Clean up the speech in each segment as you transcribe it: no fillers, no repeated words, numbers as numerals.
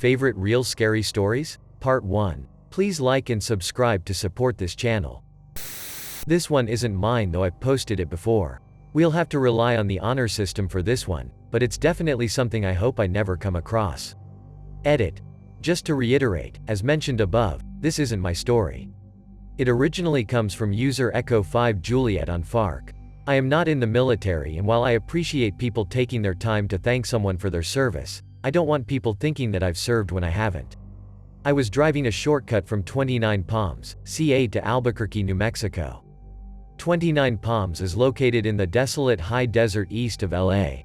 favorite real scary stories? Part 1. Please like and subscribe to support this channel. This one isn't mine though I've posted it before. We'll have to rely on the honor system for this one, but it's definitely something I hope I never come across. Edit. Just to reiterate, as mentioned above, this isn't my story. It originally comes from user Echo 5 Juliet on Fark. I am not in the military, and while I appreciate people taking their time to thank someone for their service, I don't want people thinking that I've served when I haven't. I was driving a shortcut from 29 Palms, CA to Albuquerque, New Mexico. 29 Palms is located in the desolate high desert east of LA.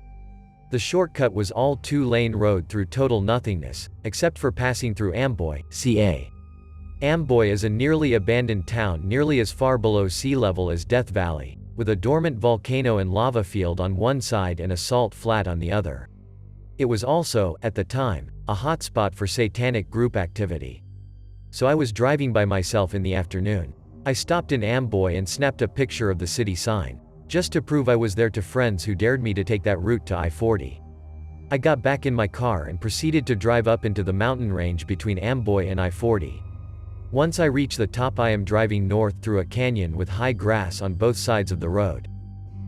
The shortcut was all two-lane road through total nothingness, except for passing through Amboy, CA. Amboy is a nearly abandoned town nearly as far below sea level as Death Valley, with a dormant volcano and lava field on one side and a salt flat on the other. It was also, at the time, a hotspot for satanic group activity. So I was driving by myself in the afternoon. I stopped in Amboy and snapped a picture of the city sign, just to prove I was there to friends who dared me to take that route to I-40. I got back in my car and proceeded to drive up into the mountain range between Amboy and I-40. Once I reach the top, I am driving north through a canyon with high grass on both sides of the road.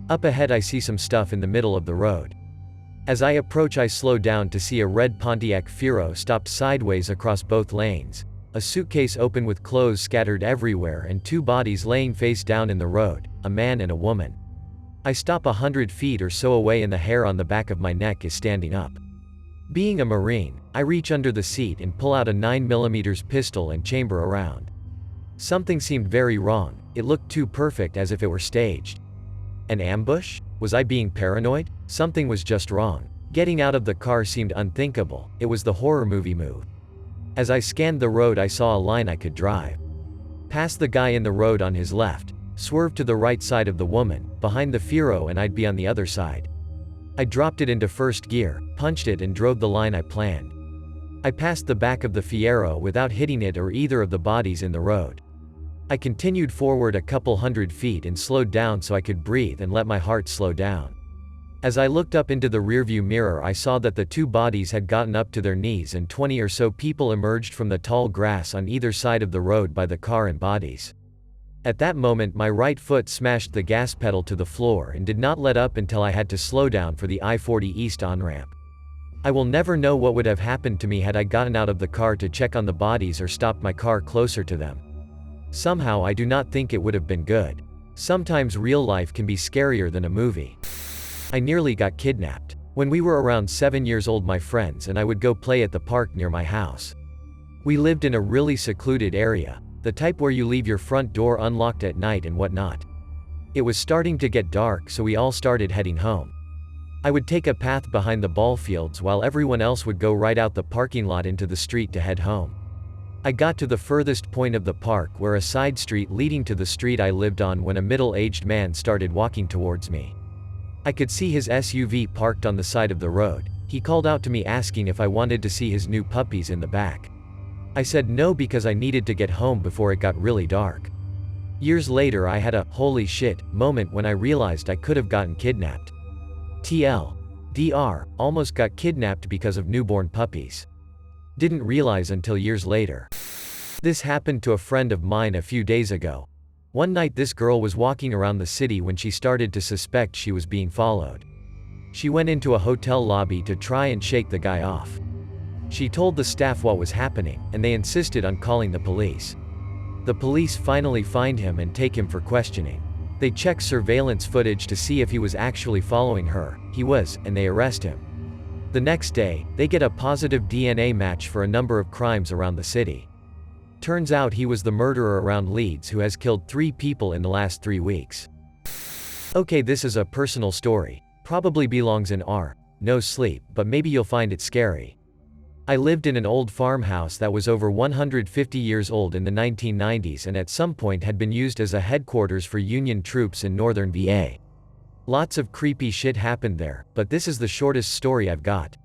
Up ahead I see some stuff in the middle of the road. As I approach, I slow down to see a red Pontiac Fiero stopped sideways across both lanes, a suitcase open with clothes scattered everywhere, and two bodies laying face down in the road, a man and a woman. I stop 100 feet or so away and the hair on the back of my neck is standing up. Being a Marine, I reach under the seat and pull out a 9mm pistol and chamber around. Something seemed very wrong. It looked too perfect, as if it were staged. An ambush? Was I being paranoid? Something was just wrong. Getting out of the car seemed unthinkable. It was the horror movie move. As I scanned the road, I saw a line I could drive. Past the guy in the road on his left, swerve to the right side of the woman, behind the Fiero, and I'd be on the other side. I dropped it into first gear, punched it, and drove the line I planned. I passed the back of the Fiero without hitting it or either of the bodies in the road. I continued forward a couple hundred feet and slowed down so I could breathe and let my heart slow down. As I looked up into the rearview mirror, I saw that the two bodies had gotten up to their knees and 20 or so people emerged from the tall grass on either side of the road by the car and bodies. At that moment, my right foot smashed the gas pedal to the floor and did not let up until I had to slow down for the I-40 East on-ramp. I will never know what would have happened to me had I gotten out of the car to check on the bodies or stopped my car closer to them. Somehow I do not think it would have been good. Sometimes real life can be scarier than a movie. I nearly got kidnapped. When we were around 7 years old, my friends and I would go play at the park near my house. We lived in a really secluded area, the type where you leave your front door unlocked at night and whatnot. It was starting to get dark, so we all started heading home. I would take a path behind the ball fields while everyone else would go right out the parking lot into the street to head home. I got to the furthest point of the park, where a side street leading to the street I lived on, when a middle-aged man started walking towards me. I could see his SUV parked on the side of the road. He called out to me asking if I wanted to see his new puppies in the back. I said no because I needed to get home before it got really dark. Years later I had a holy shit moment when I realized I could have gotten kidnapped. TLDR, almost got kidnapped because of newborn puppies. Didn't realize until years later. This happened to a friend of mine a few days ago. One night this girl was walking around the city when she started to suspect she was being followed. She went into a hotel lobby to try and shake the guy off. She told the staff what was happening, and they insisted on calling the police. The police finally find him and take him for questioning. They check surveillance footage to see if he was actually following her. He was, and they arrest him. The next day, they get a positive DNA match for a number of crimes around the city. Turns out he was the murderer around Leeds who has killed 3 people in the last 3 weeks. Okay, this is a personal story. Probably belongs in R. No sleep, but maybe you'll find it scary. I lived in an old farmhouse that was over 150 years old in the 1990s and at some point had been used as a headquarters for Union troops in northern VA. Lots of creepy shit happened there, but this is the shortest story I've got.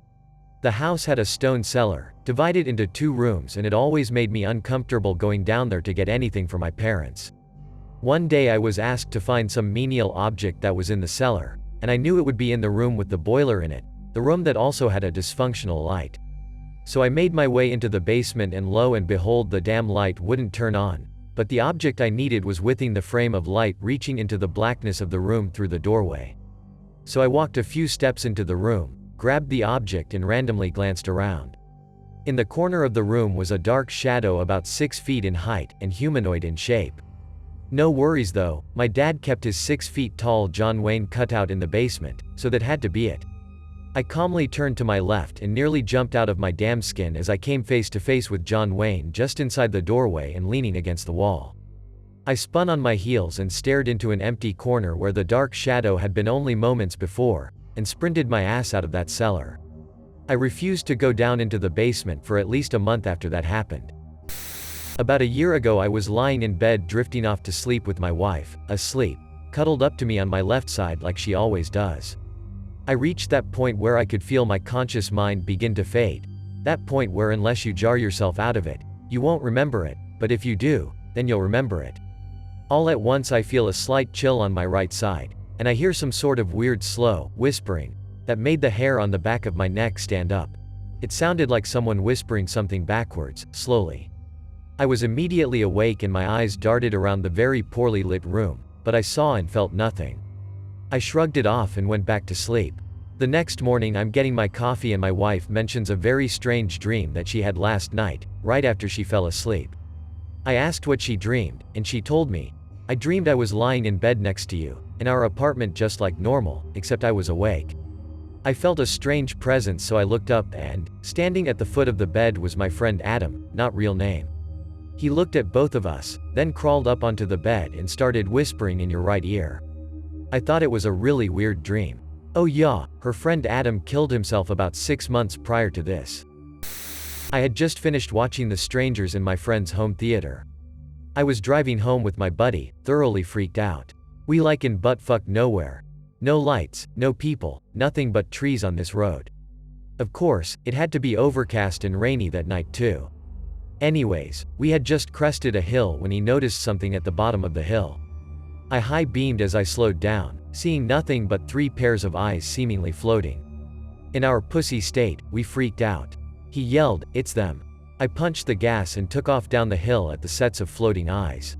The house had a stone cellar, divided into 2 rooms, and it always made me uncomfortable going down there to get anything for my parents. One day I was asked to find some menial object that was in the cellar, and I knew it would be in the room with the boiler in it, the room that also had a dysfunctional light. So I made my way into the basement, and lo and behold, the damn light wouldn't turn on. But the object I needed was within the frame of light, reaching into the blackness of the room through the doorway. So I walked a few steps into the room, grabbed the object, and randomly glanced around. In the corner of the room was a dark shadow about 6 feet in height and humanoid in shape. No worries though, my dad kept his 6 feet tall John Wayne cutout in the basement, so that had to be it. I calmly turned to my left and nearly jumped out of my damn skin as I came face to face with John Wayne just inside the doorway and leaning against the wall. I spun on my heels and stared into an empty corner where the dark shadow had been only moments before, and sprinted my ass out of that cellar. I refused to go down into the basement for at least a month after that happened. About a year ago, I was lying in bed drifting off to sleep with my wife, asleep, cuddled up to me on my left side like she always does. I reached that point where I could feel my conscious mind begin to fade. That point where unless you jar yourself out of it, you won't remember it, but if you do, then you'll remember it. All at once I feel a slight chill on my right side, and I hear some sort of weird slow whispering that made the hair on the back of my neck stand up. It sounded like someone whispering something backwards, slowly. I was immediately awake and my eyes darted around the very poorly lit room, but I saw and felt nothing. I shrugged it off and went back to sleep. The next morning I'm getting my coffee and my wife mentions a very strange dream that she had last night, right after she fell asleep. I asked what she dreamed, and she told me, "I dreamed I was lying in bed next to you, in our apartment just like normal, except I was awake." I felt a strange presence, so I looked up and, standing at the foot of the bed was my friend Adam, not real name. He looked at both of us, then crawled up onto the bed and started whispering in your right ear. I thought it was a really weird dream. Oh yeah, her friend Adam killed himself about 6 months prior to this. I had just finished watching The Strangers in my friend's home theater. I was driving home with my buddy, thoroughly freaked out. We like in buttfuck nowhere. No lights, no people, nothing but trees on this road. Of course, it had to be overcast and rainy that night too. Anyways, we had just crested a hill when he noticed something at the bottom of the hill. I high-beamed as I slowed down, seeing nothing but 3 pairs of eyes seemingly floating. In our pussy state, we freaked out. He yelled, "It's them." I punched the gas and took off down the hill at the sets of floating eyes.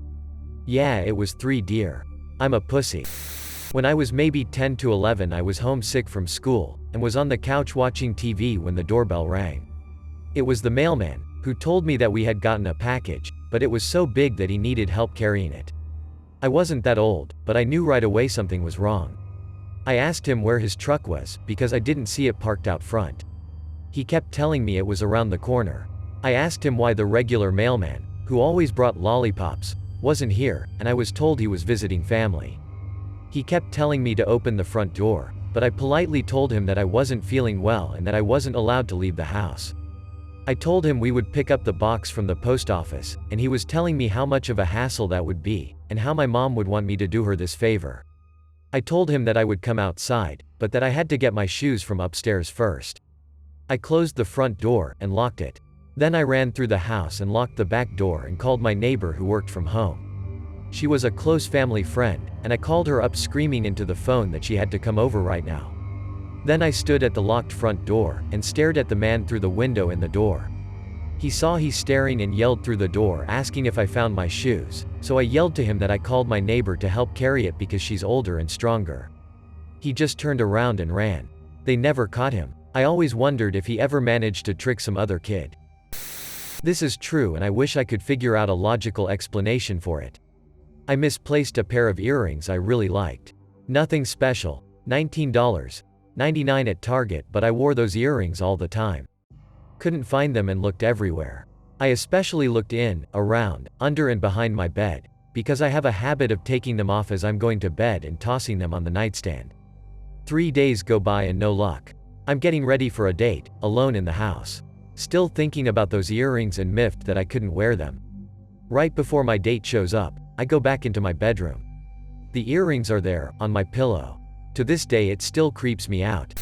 Yeah, it was 3 deer. I'm a pussy. When I was maybe 10 to 11, I was homesick from school, and was on the couch watching TV when the doorbell rang. It was the mailman, who told me that we had gotten a package, but it was so big that he needed help carrying it. I wasn't that old, but I knew right away something was wrong. I asked him where his truck was, because I didn't see it parked out front. He kept telling me it was around the corner. I asked him why the regular mailman, who always brought lollipops, wasn't here, and I was told he was visiting family. He kept telling me to open the front door, but I politely told him that I wasn't feeling well and that I wasn't allowed to leave the house. I told him we would pick up the box from the post office, and he was telling me how much of a hassle that would be, and how my mom would want me to do her this favor. I told him that I would come outside, but that I had to get my shoes from upstairs first. I closed the front door and locked it. Then I ran through the house and locked the back door and called my neighbor who worked from home. She was a close family friend, and I called her up screaming into the phone that she had to come over right now. Then I stood at the locked front door and stared at the man through the window in the door. He saw he's staring and yelled through the door asking if I found my shoes, so I yelled to him that I called my neighbor to help carry it because she's older and stronger. He just turned around and ran. They never caught him. I always wondered if he ever managed to trick some other kid. This is true, and I wish I could figure out a logical explanation for it. I misplaced a pair of earrings I really liked. Nothing special, $19.99 at Target, but I wore those earrings all the time. Couldn't find them and looked everywhere. I especially looked in, around, under and behind my bed, because I have a habit of taking them off as I'm going to bed and tossing them on the nightstand. 3 days go by and no luck. I'm getting ready for a date, alone in the house. Still thinking about those earrings and miffed that I couldn't wear them. Right before my date shows up, I go back into my bedroom. The earrings are there, on my pillow. To this day it still creeps me out.